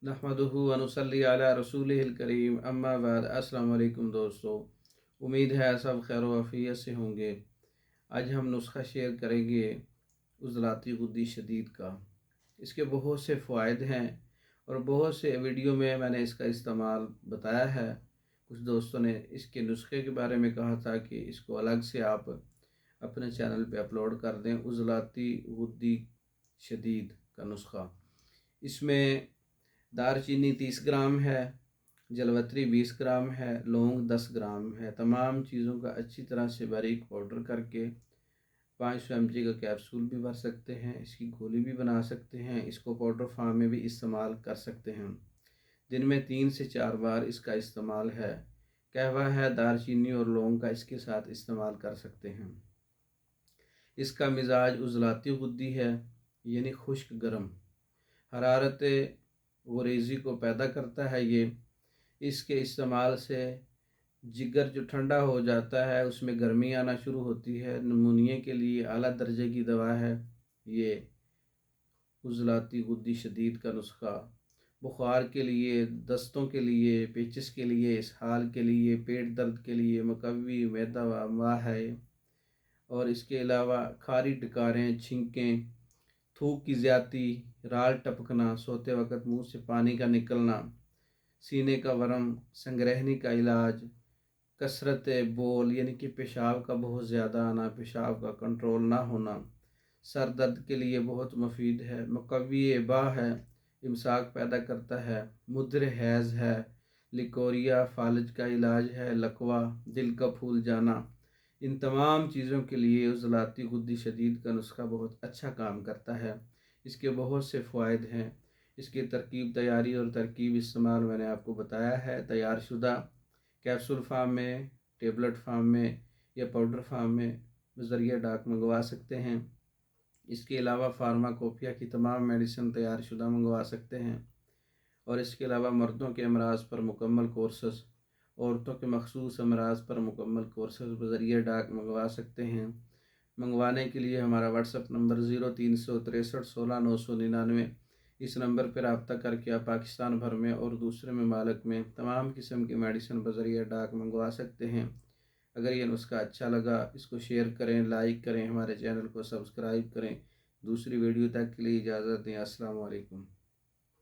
नहमदुहु व नुसल्ली अला रसूलिहिल करीम अम्मा बाद। अस्सलाम वालेकुम दोस्तों, उम्मीद है सब खैर व आफियत से होंगे। आज हम नुस्खा शेयर करेंगे उज़लाती गुद्दी शदीद का। इसके बहुत से फ़वाइद हैं और बहुत से वीडियो में मैंने इसका इस्तेमाल बताया है। कुछ दोस्तों ने इसके नुस्खे के बारे में कहा था कि इसको अलग से आप अपने चैनल पे अपलोड कर दें। उज़लाती गुद्दी शदीद का नुस्खा, इसमें दारचीनी 30 ग्राम है, जलवत्री 20 ग्राम है, लौंग 10 ग्राम है। तमाम चीज़ों का अच्छी तरह से बारीक पाउडर करके 500 mg का कैप्सूल भी भर सकते हैं, इसकी गोली भी बना सकते हैं, इसको पाउडर फार्म में भी इस्तेमाल कर सकते हैं। दिन में 3 से 4 बार इसका इस्तेमाल है। कहवा है, दारचीनी और लौंग का इसके साथ इस्तेमाल कर सकते हैं। इसका मिजाज उज़लाती गुद्दी है, यानी खुश्क गर्म, हरारत गुरेज़ी को पैदा करता है। ये इसके इस्तेमाल से जिगर जो ठंडा हो जाता है उसमें गर्मी आना शुरू होती है। नमूनिया के लिए आला दर्जे की दवा है ये उज़लाती गुद्दी शदीद का नुस्खा। बुखार के लिए, दस्तों के लिए, पेचिस के लिए, इसहाल के लिए, पेट दर्द के लिए मकवी मैदा वा है। और इसके अलावा खारी डकारें, छिंकें, थूक की ज़्यादती, राल टपकना, सोते वक्त मुंह से पानी का निकलना, सीने का वरम, संग्रहनी का इलाज, कसरत बोल यानी कि पेशाब का बहुत ज़्यादा आना, पेशाब का कंट्रोल ना होना, सर दर्द के लिए बहुत मुफीद है। मुकव्वी बा है, इमसाक पैदा करता है। मुद्र हैज़ है, लिकोरिया फालज का इलाज है। लकवा, दिल का फूल जाना, इन तमाम चीज़ों के लिए उज़लाती गुद्दी शदीद का नुस्खा बहुत अच्छा काम करता है। इसके बहुत से फ़वाइद हैं। इसकी तरकीब, तैयारी और तरकीब इस्तेमाल मैंने आपको बताया है। तैयार शुदा कैप्सूल फार्म में, टेबलेट फार्म में या पाउडर फार्म में ज़रिए डाक मंगवा सकते हैं। इसके अलावा फार्माकोपिया की तमाम मेडिसिन तैयार शुदा मंगवा सकते हैं। और इसके अलावा मर्दों के अमराज पर मुकम्मल कोर्सेस, औरतों के मखसूस अमराज पर मुकम्मल कोर्सेस बज़रिए डाक मंगवा सकते हैं। मंगवाने के लिए हमारा व्हाट्सअप नंबर 0363 16 999, इस नंबर पर रब्ता करके आप पाकिस्तान भर में और दूसरे ममालिक में तमाम किस्म की मेडिसिन बज़रिए डाक मंगवा सकते हैं। अगर ये नुस्खा अच्छा लगा, इसको शेयर करें, लाइक करें, हमारे चैनल को सब्सक्राइब करें। दूसरी वीडियो तक के लिए इजाज़त दें। अस्सलाम वालेकुम।